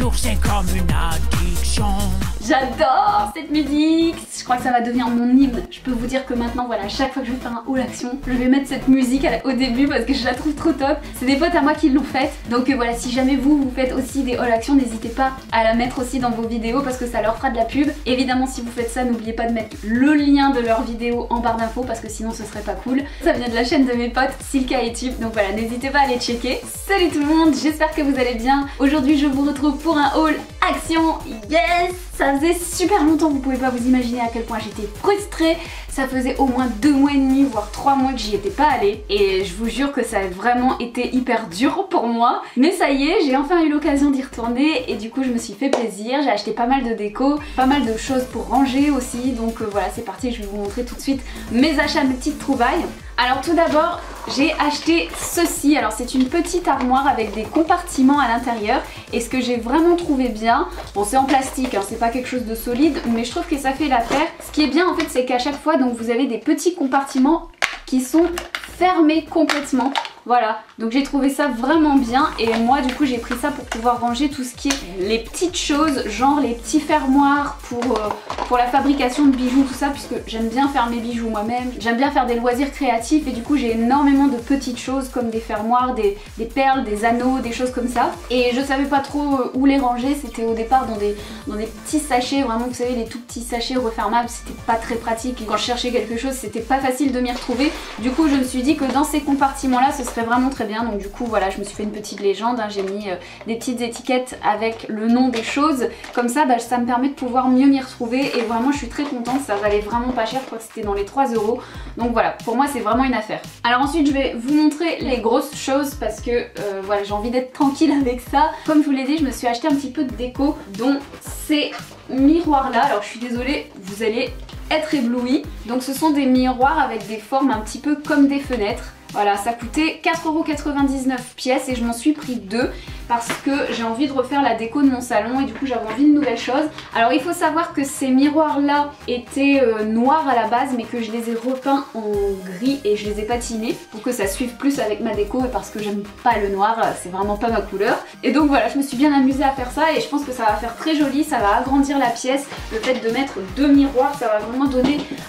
l'amour c'est comme une addiction. J'adore cette musique. Je crois que ça va devenir mon hymne. Je peux vous dire que maintenant, voilà, chaque fois que je vais faire un haul action, je vais mettre cette musique au début parce que je la trouve trop top. C'est des potes à moi qui l'ont faite. Donc voilà, si jamais vous faites aussi des haul action, n'hésitez pas à la mettre aussi dans vos vidéos parce que ça leur fera de la pub. Évidemment, si vous faites ça, n'oubliez pas de mettre le lien de leur vidéo en barre d'infos parce que sinon ce serait pas cool. Ça vient de la chaîne de mes potes Silka et Tube. Donc voilà, n'hésitez pas à les checker. Salut tout le monde, j'espère que vous allez bien. Aujourd'hui, je vous retrouve pour un haul action. Yes! Ça faisait super longtemps, vous pouvez pas vous imaginer à quel point j'étais frustrée. Ça faisait au moins 2 mois et demi, voire 3 mois que j'y étais pas allée. Et je vous jure que ça a vraiment été hyper dur pour moi. Mais ça y est, j'ai enfin eu l'occasion d'y retourner. Et du coup, je me suis fait plaisir. J'ai acheté pas mal de déco, pas mal de choses pour ranger aussi. Donc voilà, c'est parti, je vais vous montrer tout de suite mes achats, mes petites trouvailles. Alors tout d'abord, j'ai acheté ceci. Alors c'est une petite armoire avec des compartiments à l'intérieur. Et ce que j'ai vraiment trouvé bien, bon c'est en plastique, hein, c'est pas quelque chose de solide, mais je trouve que ça fait l'affaire. Ce qui est bien en fait, c'est qu'à chaque fois, donc vous avez des petits compartiments qui sont fermés complètement. Voilà, donc j'ai trouvé ça vraiment bien et moi du coup j'ai pris ça pour pouvoir ranger tout ce qui est les petites choses, genre les petits fermoirs pour la fabrication de bijoux, tout ça, puisque j'aime bien faire mes bijoux moi-même, j'aime bien faire des loisirs créatifs et du coup j'ai énormément de petites choses comme des fermoirs, des perles, des anneaux, des choses comme ça. Et je savais pas trop où les ranger, c'était au départ dans des petits sachets, vraiment vous savez les tout petits sachets refermables, c'était pas très pratique et quand je cherchais quelque chose c'était pas facile de m'y retrouver. Du coup je me suis dit que dans ces compartiments là ce serait vraiment très bien, donc du coup voilà, je me suis fait une petite légende, hein. J'ai mis des petites étiquettes avec le nom des choses, comme ça ça me permet de pouvoir mieux m'y retrouver et vraiment je suis très contente, ça valait vraiment pas cher, je crois que c'était dans les 3 €, donc voilà, pour moi c'est vraiment une affaire. Alors ensuite je vais vous montrer les grosses choses parce que voilà, j'ai envie d'être tranquille avec ça. Comme je vous l'ai dit, je me suis acheté un petit peu de déco, dont ces miroirs là. Alors je suis désolée, vous allez être éblouis. Donc ce sont des miroirs avec des formes un petit peu comme des fenêtres. Voilà, ça coûtait 4,99 € pièce et je m'en suis pris 2 parce que j'ai envie de refaire la déco de mon salon et du coup j'avais envie de nouvelles choses. Alors il faut savoir que ces miroirs là étaient noirs à la base mais que je les ai repeints en gris et je les ai patinés pour que ça suive plus avec ma déco et parce que j'aime pas le noir, c'est vraiment pas ma couleur. Et donc voilà, je me suis bien amusée à faire ça et je pense que ça va faire très joli, ça va agrandir la pièce. Le fait de mettre 2 miroirs, ça va vraiment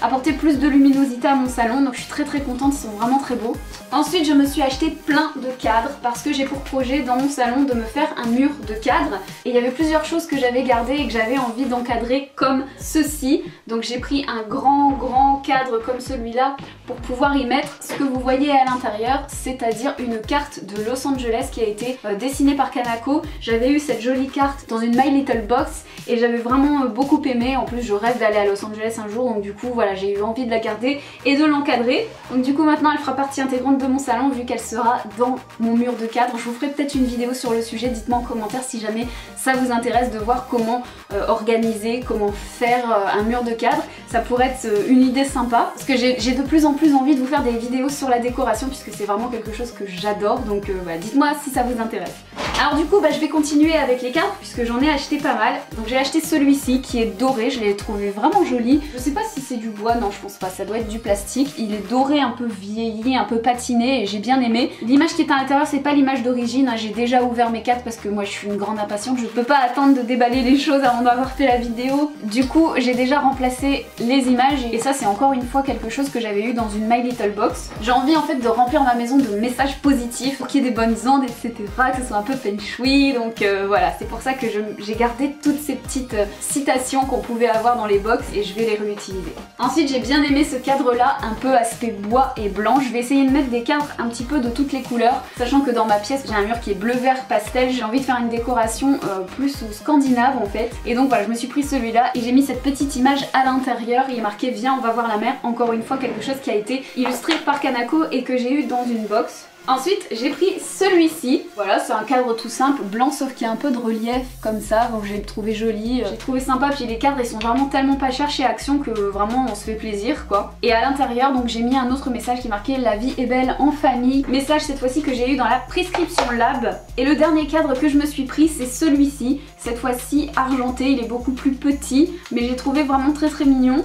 apporter plus de luminosité à mon salon, donc je suis très contente, ils sont vraiment très beaux. Ensuite je me suis acheté plein de cadres parce que j'ai pour projet dans mon salon de me faire un mur de cadres et il y avait plusieurs choses que j'avais gardées et que j'avais envie d'encadrer comme ceci. Donc j'ai pris un grand cadre comme celui-là pour pouvoir y mettre ce que vous voyez à l'intérieur, c'est-à-dire une carte de Los Angeles qui a été dessinée par Kanako. J'avais eu cette jolie carte dans une My Little Box et j'avais vraiment beaucoup aimé. En plus je rêve d'aller à Los Angeles un jour, donc du coup voilà, j'ai eu envie de la garder et de l'encadrer. Donc du coup maintenant elle fera partie intégrante de mon salon vu qu'elle sera dans mon mur de cadre. Je vous ferai peut-être une vidéo sur le sujet, dites-moi en commentaire si jamais ça vous intéresse de voir comment organiser, comment faire un mur de cadre. Ça pourrait être une idée sympa parce que j'ai de plus en plus envie de vous faire des vidéos sur la décoration puisque c'est vraiment quelque chose que j'adore, donc voilà, dites-moi si ça vous intéresse. Alors du coup je vais continuer avec les cadres puisque j'en ai acheté pas mal. Donc j'ai acheté celui-ci qui est doré, je l'ai trouvé vraiment joli. Je sais pas si c'est du bois, non je pense pas, ça doit être du plastique. Il est doré, un peu vieilli, un peu patiné et j'ai bien aimé. L'image qui est à l'intérieur c'est pas l'image d'origine, hein. J'ai déjà ouvert mes cadres parce que moi je suis une grande impatiente, je peux pas attendre de déballer les choses avant d'avoir fait la vidéo. Du coup j'ai déjà remplacé les images et ça c'est encore une fois quelque chose que j'avais eu dans une My Little Box. J'ai envie en fait de remplir ma maison de messages positifs pour qu'il y ait des bonnes ondes, etc. Que ce soit un peu feng shui, donc voilà, c'est pour ça que j'ai gardé toutes ces petites citations qu'on pouvait avoir dans les box et je vais les réutiliser. Ensuite j'ai bien aimé ce cadre là, un peu aspect bois et blanc. Je vais essayer de mettre des cadres un petit peu de toutes les couleurs, sachant que dans ma pièce j'ai un mur qui est bleu vert pastel, j'ai envie de faire une décoration plus scandinave en fait. Et donc voilà, je me suis pris celui-là et j'ai mis cette petite image à l'intérieur, il est marqué viens on va voir la mer, encore une fois quelque chose qui a été illustré par Kanako et que j'ai eu dans une box. Ensuite j'ai pris celui-ci, voilà c'est un cadre tout simple, blanc sauf qu'il y a un peu de relief comme ça, donc j'ai trouvé joli, j'ai trouvé sympa, puis les cadres ils sont vraiment tellement pas chers chez Action que vraiment on se fait plaisir quoi. Et à l'intérieur donc j'ai mis un autre message qui marquait la vie est belle en famille, message cette fois-ci que j'ai eu dans la prescription lab. Et le dernier cadre que je me suis pris c'est celui-ci, cette fois-ci argenté, il est beaucoup plus petit mais j'ai trouvé vraiment très mignon.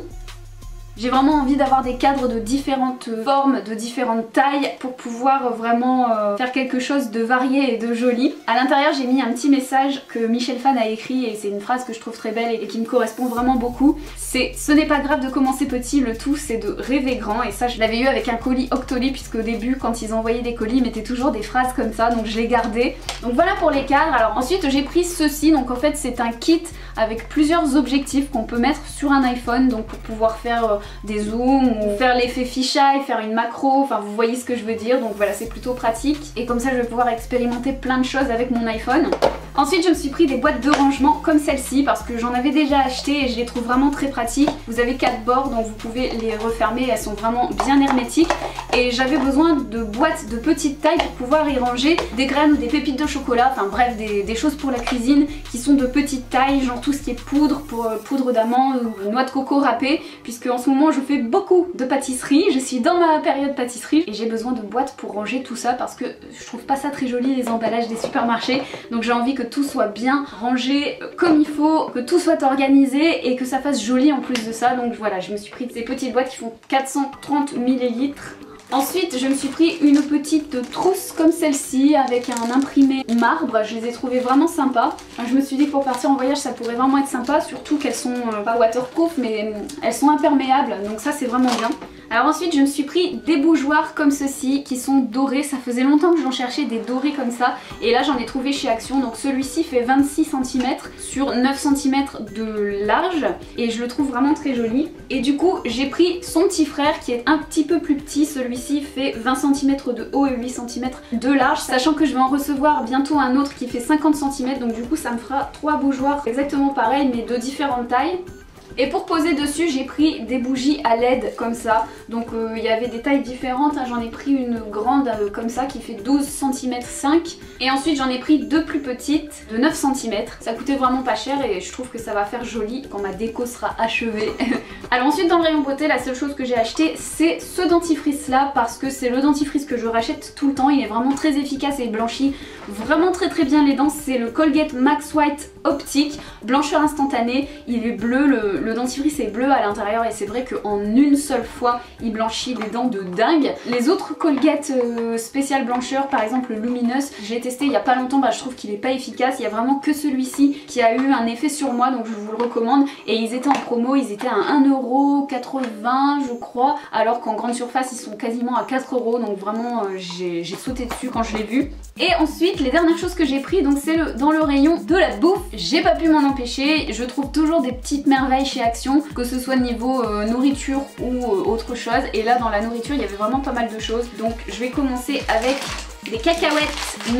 J'ai vraiment envie d'avoir des cadres de différentes formes, de différentes tailles pour pouvoir vraiment faire quelque chose de varié et de joli. À l'intérieur j'ai mis un petit message que Michel Fan a écrit et c'est une phrase que je trouve très belle et qui me correspond vraiment beaucoup. C'est « Ce n'est pas grave de commencer petit, le tout c'est de rêver grand » et ça je l'avais eu avec un colis Octoly puisque au début quand ils envoyaient des colis ils mettaient toujours des phrases comme ça donc je l'ai gardé. Donc voilà pour les cadres. Alors ensuite j'ai pris ceci, donc en fait c'est un kit avec plusieurs objectifs qu'on peut mettre sur un iPhone donc pour pouvoir faire des zooms ou faire l'effet fisheye, faire une macro, enfin vous voyez ce que je veux dire, donc voilà c'est plutôt pratique et comme ça je vais pouvoir expérimenter plein de choses avec mon iPhone. Ensuite je me suis pris des boîtes de rangement comme celle-ci parce que j'en avais déjà acheté et je les trouve vraiment très pratiques. Vous avez 4 bords donc vous pouvez les refermer, elles sont vraiment bien hermétiques et j'avais besoin de boîtes de petite taille pour pouvoir y ranger des graines ou des pépites de chocolat, enfin bref des choses pour la cuisine qui sont de petite taille, genre tout ce qui est poudre, pour poudre d'amande ou noix de coco râpée, puisque en ce moment je fais beaucoup de pâtisserie, je suis dans ma période pâtisserie et j'ai besoin de boîtes pour ranger tout ça parce que je trouve pas ça très joli les emballages des supermarchés, donc j'ai envie que tout soit bien rangé comme il faut, que tout soit organisé et que ça fasse joli en plus de ça, donc voilà je me suis pris ces petites boîtes qui font 430 ml. Ensuite je me suis pris une petite trousse comme celle-ci avec un imprimé marbre, je les ai trouvées vraiment sympas. Je me suis dit que pour partir en voyage ça pourrait vraiment être sympa, surtout qu'elles sont pas waterproof mais elles sont imperméables donc ça c'est vraiment bien. Alors ensuite je me suis pris des bougeoirs comme ceci qui sont dorés, ça faisait longtemps que j'en cherchais des dorés comme ça et là j'en ai trouvé chez Action, donc celui-ci fait 26 cm sur 9 cm de large et je le trouve vraiment très joli. Et du coup j'ai pris son petit frère qui est un petit peu plus petit, celui-ci fait 20 cm de haut et 8 cm de large, sachant que je vais en recevoir bientôt un autre qui fait 50 cm donc du coup ça me fera 3 bougeoirs exactement pareils mais de différentes tailles. Et pour poser dessus j'ai pris des bougies à LED comme ça, donc il y avait des tailles différentes, hein. J'en ai pris une grande comme ça qui fait 12 cm 5 et ensuite j'en ai pris deux plus petites de 9 cm, ça coûtait vraiment pas cher et je trouve que ça va faire joli quand ma déco sera achevée. Alors ensuite dans le rayon beauté la seule chose que j'ai acheté c'est ce dentifrice là parce que c'est le dentifrice que je rachète tout le temps, il est vraiment très efficace et il blanchit vraiment très bien les dents, c'est le Colgate Max White Optique, blancheur instantanée, il est bleu, le dentifrice est bleu à l'intérieur et c'est vrai qu'en une seule fois il blanchit les dents de dingue. Les autres Colgate spécial blancheur par exemple le Luminous, j'ai testé il y a pas longtemps, je trouve qu'il est pas efficace, il y a vraiment que celui-ci qui a eu un effet sur moi donc je vous le recommande et ils étaient en promo, ils étaient à 1,80€ je crois alors qu'en grande surface ils sont quasiment à 4€ donc vraiment j'ai sauté dessus quand je l'ai vu. Et ensuite les dernières choses que j'ai pris donc c'est dans le rayon de la bouffe, j'ai pas pu m'en empêcher, je trouve toujours des petites merveilles chez Action, que ce soit niveau nourriture ou autre chose et là dans la nourriture il y avait vraiment pas mal de choses donc je vais commencer avec des cacahuètes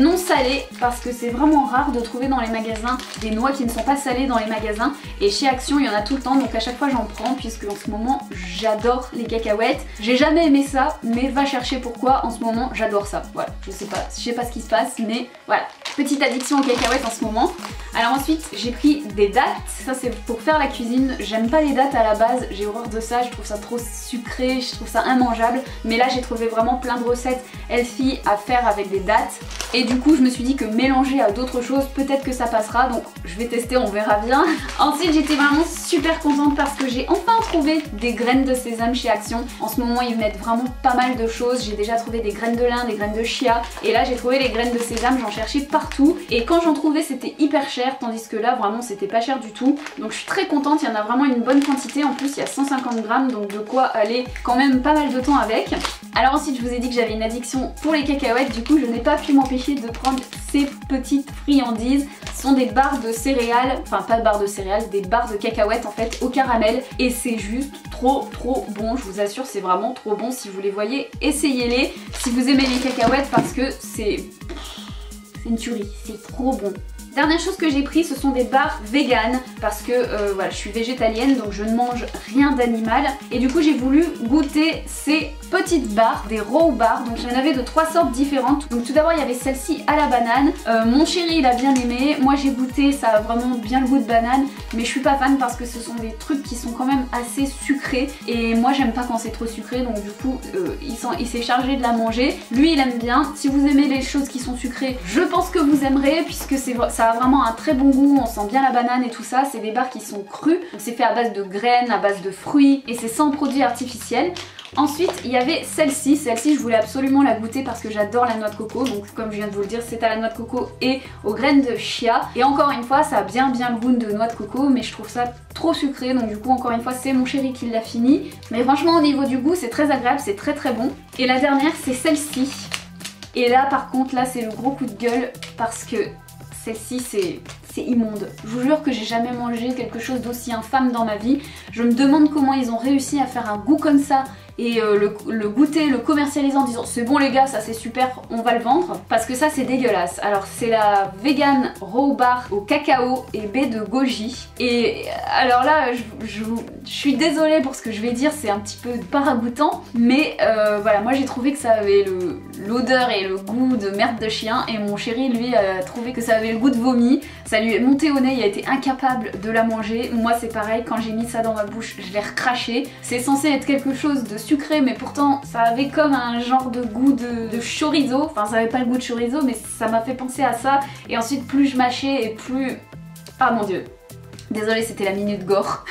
non salées parce que c'est vraiment rare de trouver dans les magasins des noix qui ne sont pas salées dans les magasins et chez Action il y en a tout le temps donc à chaque fois j'en prends puisque en ce moment j'adore les cacahuètes. J'ai jamais aimé ça mais va chercher pourquoi, en ce moment j'adore ça. Voilà, je sais pas ce qui se passe mais voilà, petite addiction aux cacahuètes en ce moment. Alors ensuite j'ai pris des dattes, ça c'est pour faire la cuisine, j'aime pas les dattes à la base, j'ai horreur de ça, je trouve ça trop sucré, je trouve ça immangeable mais là j'ai trouvé vraiment plein de recettes healthy à faire avec des dattes et du coup je me suis dit que mélanger à d'autres choses peut-être que ça passera donc je vais tester, on verra bien. Ensuite j'étais vraiment super contente parce que j'ai enfin trouvé des graines de sésame chez Action. En ce moment ils mettent vraiment pas mal de choses, j'ai déjà trouvé des graines de lin, des graines de chia et là j'ai trouvé les graines de sésame, j'en cherchais partout et quand j'en trouvais c'était hyper cher tandis que là vraiment c'était pas cher du tout donc je suis très contente, il y en a vraiment une bonne quantité, en plus il y a 150 grammes donc de quoi aller quand même pas mal de temps avec. Alors ensuite je vous ai dit que j'avais une addiction pour les cacahuètes, du coup je n'ai pas pu m'empêcher de prendre ces petites friandises. Ce sont des barres de céréales, enfin pas de barres de céréales, des barres de cacahuètes en fait au caramel et c'est juste trop bon, je vous assure c'est vraiment trop bon. Si vous les voyez, essayez-les si vous aimez les cacahuètes parce que c'est une tuerie, c'est trop bon. Dernière chose que j'ai pris, ce sont des barres véganes parce que voilà, je suis végétalienne donc je ne mange rien d'animal et du coup j'ai voulu goûter ces petites barres, des raw bars, donc j'en avais de 3 sortes différentes. Donc tout d'abord il y avait celle-ci à la banane, mon chéri il a bien aimé, moi j'ai goûté, ça a vraiment bien le goût de banane mais je suis pas fan parce que ce sont des trucs qui sont quand même assez sucrés et moi j'aime pas quand c'est trop sucré donc du coup il s'est chargé de la manger. Lui il aime bien, si vous aimez les choses qui sont sucrées je pense que vous aimerez puisque ça ça a vraiment un très bon goût, on sent bien la banane et tout ça. C'est des barres qui sont crues, donc c'est fait à base de graines, à base de fruits et c'est sans produits artificiels. Ensuite, il y avait celle-ci. Celle-ci, je voulais absolument la goûter parce que j'adore la noix de coco. Donc, comme je viens de vous le dire, c'est à la noix de coco et aux graines de chia. Et encore une fois, ça a bien le goût de noix de coco, mais je trouve ça trop sucré. Donc, du coup, encore une fois, c'est mon chéri qui l'a fini. Mais franchement, au niveau du goût, c'est très agréable, c'est très bon. Et la dernière, c'est celle-ci. Et là, par contre, là, c'est le gros coup de gueule parce que celle-ci, c'est immonde. Je vous jure que j'ai jamais mangé quelque chose d'aussi infâme dans ma vie. Je me demande comment ils ont réussi à faire un goût comme ça et le goûter, le commercialiser en disant c'est bon les gars, ça c'est super, on va le vendre, parce que ça c'est dégueulasse. Alors c'est la vegan raw bar au cacao et baie de goji. Et alors là je suis désolée pour ce que je vais dire, c'est un petit peu pas ragoûtant, mais voilà, moi j'ai trouvé que ça avait l'odeur et le goût de merde de chien, et mon chéri lui a trouvé que ça avait le goût de vomi. Ça lui est monté au nez, il a été incapable de la manger. Moi c'est pareil, quand j'ai mis ça dans ma bouche, je l'ai recraché. C'est censé être quelque chose de sucré, mais pourtant ça avait comme un genre de goût de chorizo. Enfin ça avait pas le goût de chorizo, mais ça m'a fait penser à ça. Et ensuite plus je mâchais et plus... Ah mon dieu. Désolée, c'était la minute gore.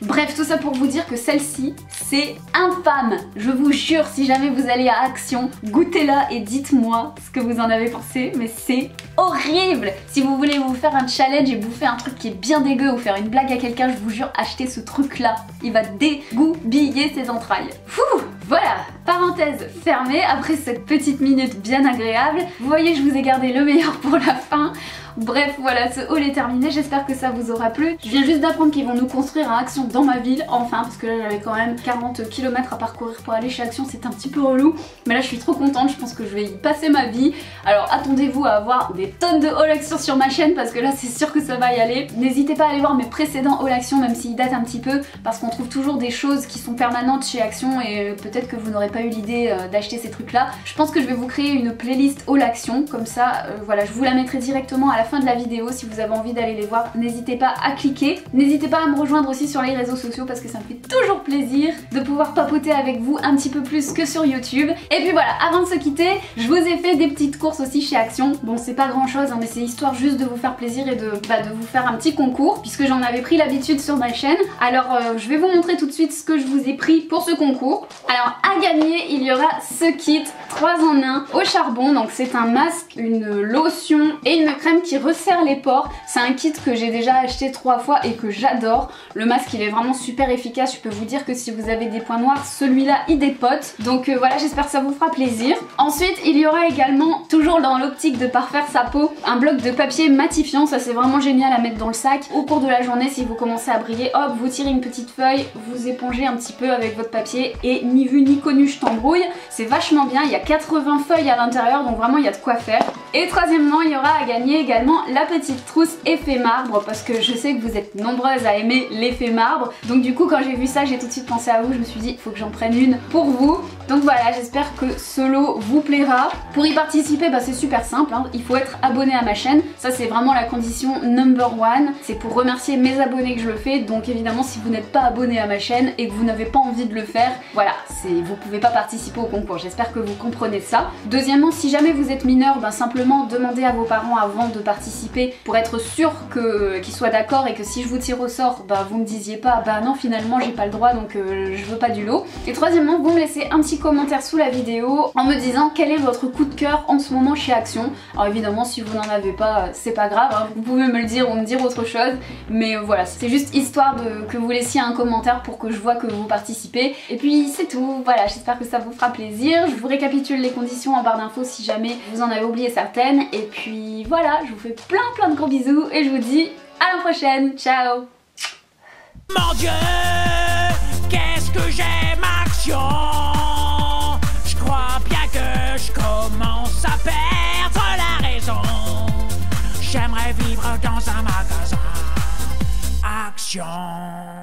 Bref, tout ça pour vous dire que celle-ci, c'est infâme. Je vous jure, si jamais vous allez à Action, goûtez-la et dites-moi ce que vous en avez pensé, mais c'est horrible. Si vous voulez vous faire un challenge et bouffer un truc qui est bien dégueu ou faire une blague à quelqu'un, je vous jure, achetez ce truc-là. Il va dégoupiller ses entrailles. Fouh, voilà, parenthèse fermée après cette petite minute bien agréable. Vous voyez, je vous ai gardé le meilleur pour la fin. Bref, voilà, ce haul est terminé, j'espère que ça vous aura plu. Je viens juste d'apprendre qu'ils vont nous construire à Action dans ma ville, enfin, parce que là j'avais quand même 40 km à parcourir pour aller chez Action, c'est un petit peu relou. Mais là je suis trop contente, je pense que je vais y passer ma vie. Alors attendez-vous à avoir des tonnes de haul Action sur ma chaîne, parce que là c'est sûr que ça va y aller. N'hésitez pas à aller voir mes précédents haul Action, même s'ils datent un petit peu, parce qu'on trouve toujours des choses qui sont permanentes chez Action, et peut-être que vous n'aurez pas eu l'idée d'acheter ces trucs là. Je pense que je vais vous créer une playlist haul Action, comme ça, voilà, je vous la mettrai directement à la fin de la vidéo. Si vous avez envie d'aller les voir, n'hésitez pas à cliquer. N'hésitez pas à me rejoindre aussi sur les réseaux sociaux, parce que ça me fait toujours plaisir de pouvoir papoter avec vous un petit peu plus que sur YouTube. Et puis voilà, avant de se quitter, je vous ai fait des petites courses aussi chez Action. Bon, c'est pas grand chose, hein, mais c'est histoire juste de vous faire plaisir et de vous faire un petit concours, puisque j'en avais pris l'habitude sur ma chaîne. Alors je vais vous montrer tout de suite ce que je vous ai pris pour ce concours. Alors à gagner, il y aura ce kit 3 en 1 au charbon. Donc c'est un masque, une lotion et une crème qui resserre les pores. C'est un kit que j'ai déjà acheté 3 fois et que j'adore. Le masque il est vraiment super efficace. Je peux vous dire que si vous avez des points noirs, celui-là il dépote. Donc voilà, j'espère que ça vous fera plaisir. Ensuite il y aura également, toujours dans l'optique de parfaire sa peau, un bloc de papier matifiant. Ça c'est vraiment génial à mettre dans le sac. Au cours de la journée, si vous commencez à briller, hop, vous tirez une petite feuille, vous épongez un petit peu avec votre papier et ni vu ni connu je t'embrouille. C'est vachement bien, il y a 80 feuilles à l'intérieur, donc vraiment il y a de quoi faire. Et troisièmement, il y aura à gagner également la petite trousse effet marbre, parce que je sais que vous êtes nombreuses à aimer l'effet marbre. Donc du coup quand j'ai vu ça, j'ai tout de suite pensé à vous, je me suis dit il faut que j'en prenne une pour vous. Donc voilà, j'espère que ce lot vous plaira. Pour y participer, c'est super simple, hein. Il faut être abonné à ma chaîne. Ça c'est vraiment la condition number one. C'est pour remercier mes abonnés que je le fais. Donc évidemment si vous n'êtes pas abonné à ma chaîne et que vous n'avez pas envie de le faire, voilà, vous pouvez pas participer au concours. J'espère que vous comprenez ça. Deuxièmement, si jamais vous êtes mineur, simplement demandez à vos parents avant de participer pour être sûr qu'ils soient d'accord, et que si je vous tire au sort, vous me disiez pas non finalement j'ai pas le droit, donc je veux pas du lot. Et troisièmement, vous me laissez un petit commentaire sous la vidéo en me disant quel est votre coup de cœur en ce moment chez Action. Alors évidemment si vous n'en avez pas, c'est pas grave, hein, vous pouvez me le dire ou me dire autre chose, mais voilà, c'est juste histoire que vous laissiez un commentaire pour que je vois que vous participez. Et puis c'est tout, voilà, j'espère que ça vous fera plaisir. Je vous récapitule les conditions en barre d'infos si jamais vous en avez oublié certaines. Et puis voilà, je vous fais plein de gros bisous et je vous dis à la prochaine, ciao. Mon Dieu, qu'est-ce que j'aime Action. Je crois bien que je commence à perdre la raison. J'aimerais vivre dans un magasin Action.